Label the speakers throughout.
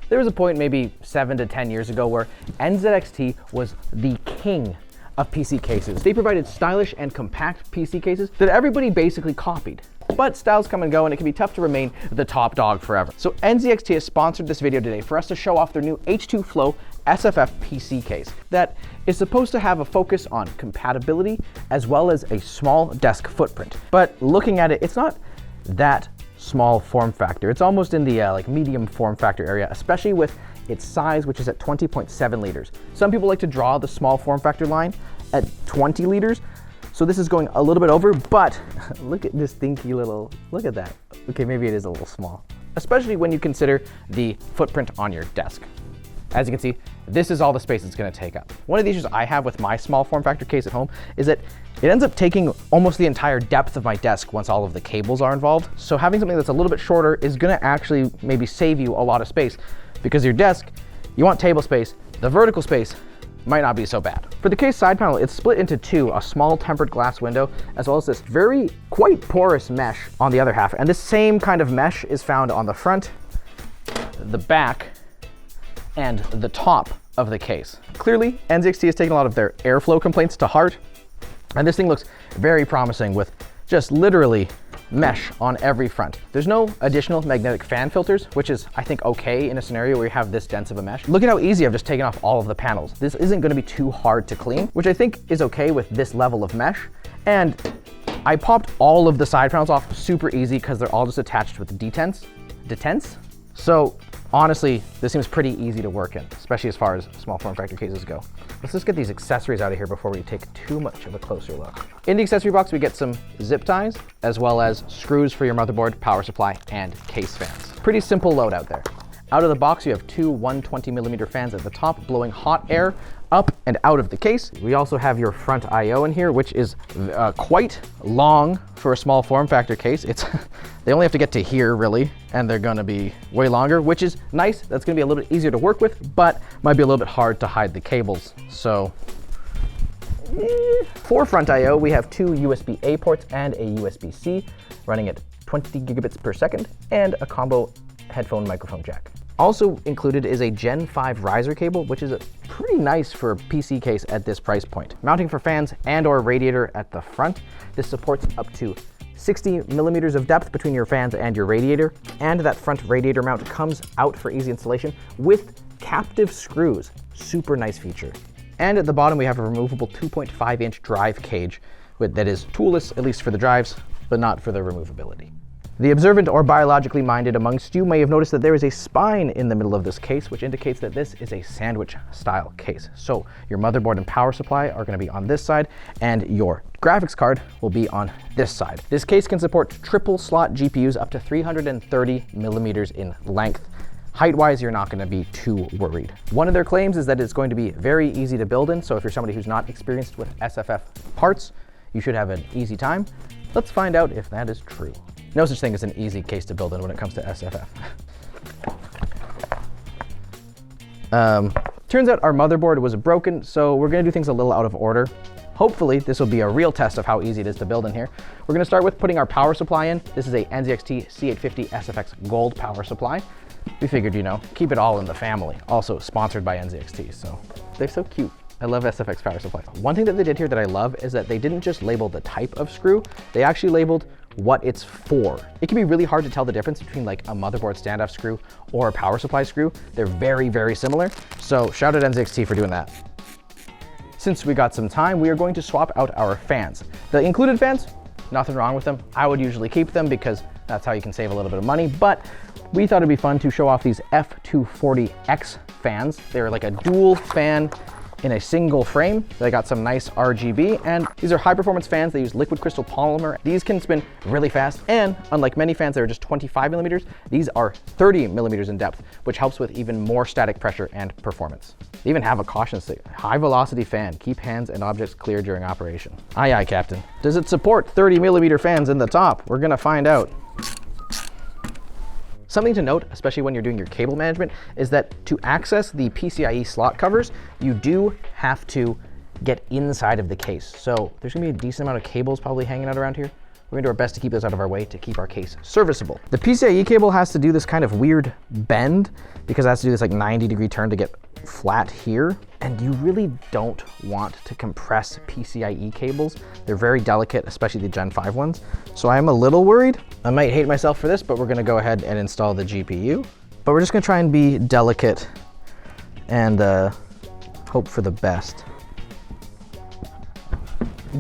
Speaker 1: There was a point maybe 7 to 10 years ago where NZXT was the king of PC cases. They provided stylish and compact PC cases that everybody basically copied. But styles come and go, and it can be tough to remain the top dog forever. So NZXT has sponsored this video today for us to show off their new H2 Flow SFF PC case that is supposed to have a focus on compatibility as well as a small desk footprint. But looking at it, it's not that small form factor. It's almost in the like medium form factor area, especially with its size, which is at 20.7 liters. Some people like to draw the small form factor line at 20 liters. So this is going a little bit over, but look at this dinky little, look at that. Okay, maybe it is a little small, especially when you consider the footprint on your desk. As you can see, this is all the space it's gonna take up. One of the issues I have with my small form factor case at home is that it ends up taking almost the entire depth of my desk once all of the cables are involved. So having something that's a little bit shorter is gonna actually maybe save you a lot of space, because your desk, you want table space, the vertical space might not be so bad. For the case side panel, it's split into two, a small tempered glass window, as well as this very quite porous mesh on the other half. And this same kind of mesh is found on the front, the back, and the top of the case. Clearly, NZXT has taken a lot of their airflow complaints to heart, and this thing looks very promising with just literally mesh on every front. There's no additional magnetic fan filters, which is, I think, okay in a scenario where you have this dense of a mesh. Look at how easy I've just taken off all of the panels. This isn't gonna be too hard to clean, which I think is okay with this level of mesh. And I popped all of the side panels off super easy because they're all just attached with detents. So honestly, this seems pretty easy to work in, especially as far as small form factor cases go. Let's just get these accessories out of here before we take too much of a closer look. In the accessory box, we get some zip ties, as well as screws for your motherboard, power supply, and case fans. Pretty simple load out there. Out of the box, you have two 120mm fans at the top, blowing hot air up and out of the case. We also have your front I/O in here, which is quite long for a small form factor case. They only have to get to here really, and they're gonna be way longer, which is nice. That's gonna be a little bit easier to work with, but might be a little bit hard to hide the cables. So for front I/O, we have two USB-A ports and a USB-C running at 20 gigabits per second, and a combo headphone microphone jack. Also included is a Gen 5 riser cable, which is pretty nice for a PC case at this price point. Mounting for fans and or radiator at the front. This supports up to 60 millimeters of depth between your fans and your radiator. And that front radiator mount comes out for easy installation with captive screws. Super nice feature. And at the bottom, we have a removable 2.5-inch drive cage that is toolless, at least for the drives, but not for the removability. The observant or biologically minded amongst you may have noticed that there is a spine in the middle of this case, which indicates that this is a sandwich style case. So your motherboard and power supply are going to be on this side, and your graphics card will be on this side. This case can support triple slot GPUs up to 330 millimeters in length. Height-wise, you're not going to be too worried. One of their claims is that it's going to be very easy to build in, so if you're somebody who's not experienced with SFF parts, you should have an easy time. Let's find out if that is true. No such thing as an easy case to build in when it comes to SFF. Turns out our motherboard was broken, so we're gonna do things a little out of order. Hopefully, this will be a real test of how easy it is to build in here. We're gonna start with putting our power supply in. This is a NZXT C850 SFX Gold power supply. We figured, you know, keep it all in the family. Also sponsored by NZXT, so they're so cute. I love SFX power supply. One thing that they did here that I love is that they didn't just label the type of screw, they actually labeled what it's for. It can be really hard to tell the difference between like a motherboard standoff screw or a power supply screw. They're very, very similar. So shout out NZXT for doing that. Since we got some time, we are going to swap out our fans. The included fans, nothing wrong with them. I would usually keep them because that's how you can save a little bit of money, but we thought it'd be fun to show off these F240X fans. They're like a dual fan in a single frame. They got some nice RGB, and these are high performance fans. They use liquid crystal polymer. These can spin really fast, and unlike many fans that are just 25 millimeters, these are 30 millimeters in depth, which helps with even more static pressure and performance. They even have a caution stick. High velocity fan, keep hands and objects clear during operation. Aye, aye, Captain. Does it support 30 millimeter fans in the top? We're gonna find out. Something to note, especially when you're doing your cable management, is that to access the PCIe slot covers, you do have to get inside of the case. So there's gonna be a decent amount of cables probably hanging out around here. We're gonna do our best to keep those out of our way to keep our case serviceable. The PCIe cable has to do this kind of weird bend because it has to do this like 90-degree turn to get flat here. And you really don't want to compress PCIe cables. They're very delicate, especially the Gen 5 ones. So I am a little worried. I might hate myself for this, but we're gonna go ahead and install the GPU. But we're just gonna try and be delicate and hope for the best.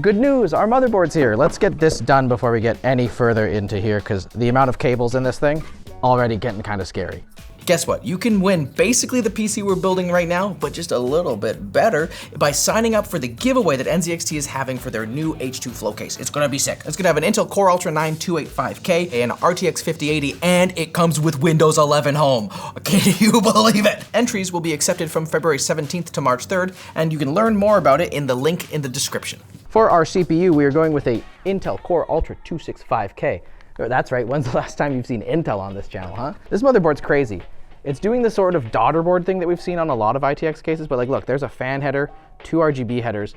Speaker 1: Good news, our motherboard's here. Let's get this done before we get any further into here, because the amount of cables in this thing already getting kind of scary. Guess what? You can win basically the PC we're building right now, but just a little bit better by signing up for the giveaway that NZXT is having for their new H2 Flow case. It's gonna be sick. It's gonna have an Intel Core Ultra 9 285K, an RTX 5080, and it comes with Windows 11 Home. Can you believe it? Entries will be accepted from February 17th to March 3rd, and you can learn more about it in the link in the description. For our CPU, we are going with a Intel Core Ultra 265K. That's right, when's the last time you've seen Intel on this channel, huh? This motherboard's crazy. It's doing the sort of daughter board thing that we've seen on a lot of ITX cases, but like, look, there's a fan header, 2 RGB headers.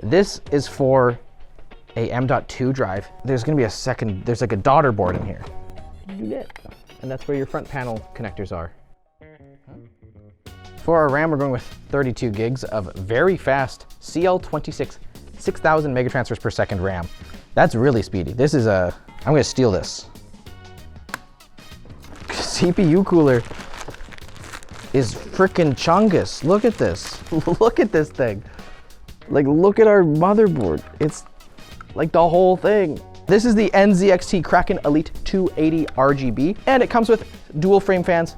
Speaker 1: This is for a M.2 drive. There's gonna be a second, there's like a daughter board in here. And that's where your front panel connectors are. For our RAM, we're going with 32 gigs of very fast CL26 6,000 megatransfers per second RAM. That's really speedy. This is I'm gonna steal this. CPU cooler is frickin' chungus. Look at this. Look at this thing. Like, look at our motherboard. It's like the whole thing. This is the NZXT Kraken Elite 280 RGB, and it comes with dual frame fans,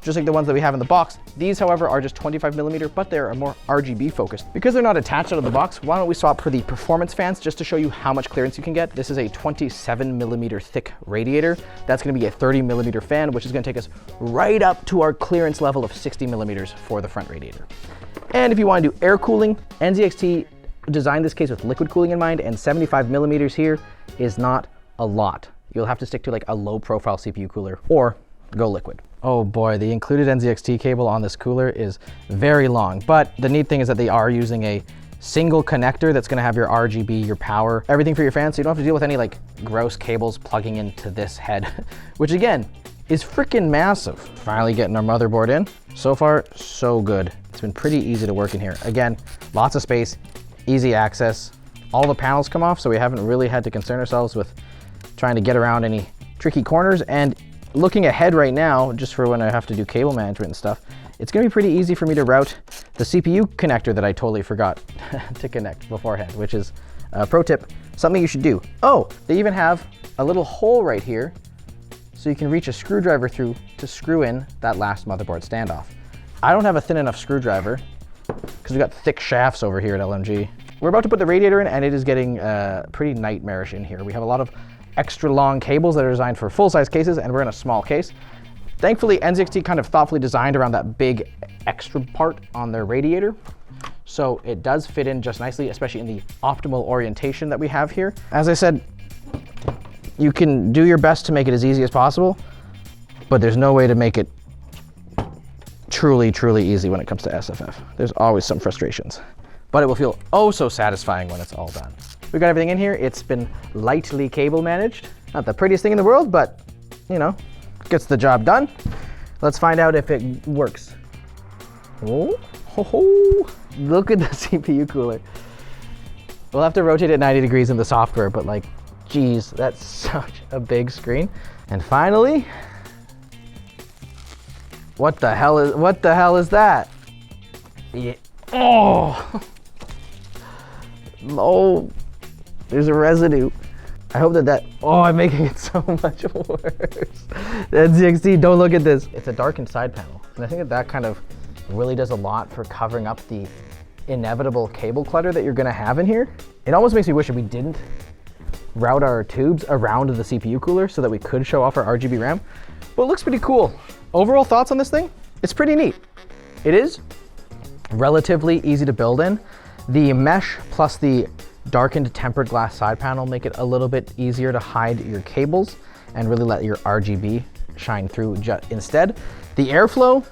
Speaker 1: just like the ones that we have in the box. These, however, are just 25mm, but they're more RGB focused. Because they're not attached out of the box, why don't we swap for the performance fans just to show you how much clearance you can get. This is a 27mm thick radiator. That's gonna be a 30mm fan, which is gonna take us right up to our clearance level of 60mm for the front radiator. And if you wanna do air cooling, NZXT designed this case with liquid cooling in mind, and 75mm here is not a lot. You'll have to stick to like a low profile CPU cooler or go liquid. Oh boy, the included NZXT cable on this cooler is very long, but the neat thing is that they are using a single connector that's gonna have your RGB, your power, everything for your fan, so you don't have to deal with any like gross cables plugging into this head, which again, is freaking massive. Finally getting our motherboard in. So far, so good. It's been pretty easy to work in here. Again, lots of space, easy access. All the panels come off, so we haven't really had to concern ourselves with trying to get around any tricky corners. And looking ahead right now, just for when I have to do cable management and stuff, it's gonna be pretty easy for me to route the CPU connector that I totally forgot to connect beforehand, which is a pro tip, something you should do. Oh, they even have a little hole right here so you can reach a screwdriver through to screw in that last motherboard standoff. I don't have a thin enough screwdriver because we've got thick shafts over here at LMG. We're about to put the radiator in, and it is getting pretty nightmarish in here. We have a lot of extra long cables that are designed for full-size cases, and we're in a small case. Thankfully, NZXT kind of thoughtfully designed around that big extra part on their radiator. So it does fit in just nicely, especially in the optimal orientation that we have here. As I said, you can do your best to make it as easy as possible, but there's no way to make it truly, truly easy when it comes to SFF. There's always some frustrations, but it will feel oh so satisfying when it's all done. We've got everything in here. It's been lightly cable managed. Not the prettiest thing in the world, but you know, gets the job done. Let's find out if it works. Oh, ho, ho. Look at the CPU cooler. We'll have to rotate it 90 degrees in the software, but like, geez, that's such a big screen. And finally, what the hell is that? Yeah. Oh, oh. There's a residue. I hope that oh, I'm making it so much worse. NZXT, don't look at this. It's a darkened side panel. And I think that kind of really does a lot for covering up the inevitable cable clutter that you're gonna have in here. It almost makes me wish that we didn't route our tubes around the CPU cooler so that we could show off our RGB RAM. But it looks pretty cool. Overall thoughts on this thing? It's pretty neat. It is relatively easy to build in. The mesh plus the darkened tempered glass side panel make it a little bit easier to hide your cables and really let your RGB shine through instead. The airflow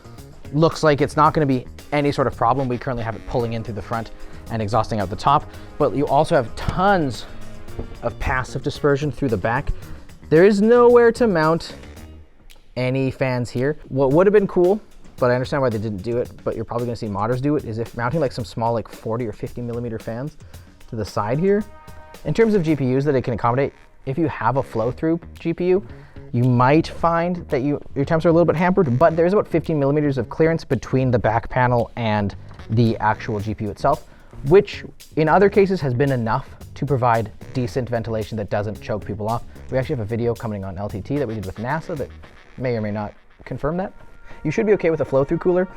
Speaker 1: looks like it's not going to be any sort of problem. We currently have it pulling in through the front and exhausting out the top, but you also have tons of passive dispersion through the back. There is nowhere to mount any fans here. What would have been cool, but I understand why they didn't do it, but you're probably gonna see modders do it, is if mounting like some small like 40 or 50 millimeter fans to the side here. In terms of GPUs that it can accommodate, if you have a flow-through GPU, you might find that your temps are a little bit hampered, but there's about 15 millimeters of clearance between the back panel and the actual GPU itself, which in other cases has been enough to provide decent ventilation that doesn't choke people off. We actually have a video coming on LTT that we did with NASA that may or may not confirm that. You should be okay with a flow-through cooler.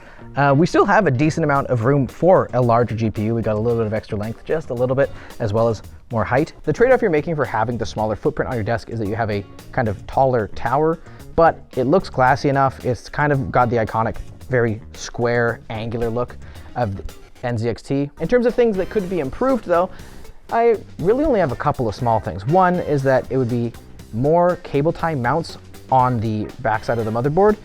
Speaker 1: We still have a decent amount of room for a larger GPU. We got a little bit of extra length, just a little bit, as well as more height. The trade-off you're making for having the smaller footprint on your desk is that you have a kind of taller tower, but it looks classy enough. It's kind of got the iconic, very square, angular look of the NZXT. In terms of things that could be improved though, I really only have a couple of small things. One is that it would be more cable tie mounts on the backside of the motherboard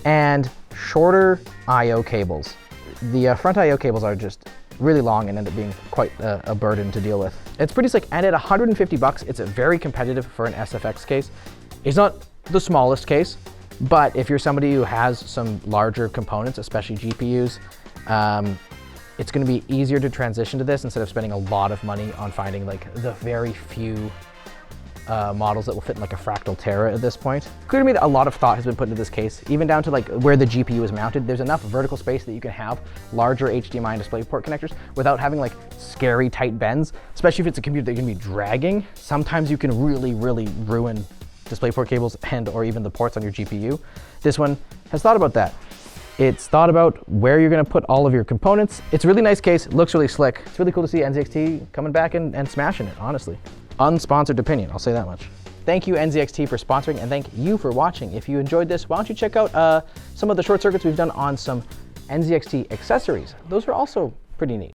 Speaker 1: and shorter I/O cables. The front I/O cables are just really long and end up being quite a burden to deal with. It's pretty slick, and at 150 bucks, it's very competitive for an SFX case. It's not the smallest case, but if you're somebody who has some larger components, especially GPUs, it's gonna be easier to transition to this instead of spending a lot of money on finding like the very few models that will fit in like a Fractal Terra at this point. Clear to me that a lot of thought has been put into this case, even down to like where the GPU is mounted. There's enough vertical space that you can have larger HDMI and DisplayPort connectors without having like scary tight bends, especially if it's a computer that you're gonna be dragging. Sometimes you can really ruin DisplayPort cables and or even the ports on your GPU. This one has thought about that. It's thought about where you're gonna put all of your components. It's a really nice case, looks really slick. It's really cool to see NZXT coming back and smashing it, honestly. Unsponsored opinion, I'll say that much. Thank you NZXT for sponsoring, and thank you for watching. If you enjoyed this, why don't you check out some of the short circuits we've done on some NZXT accessories. Those are also pretty neat.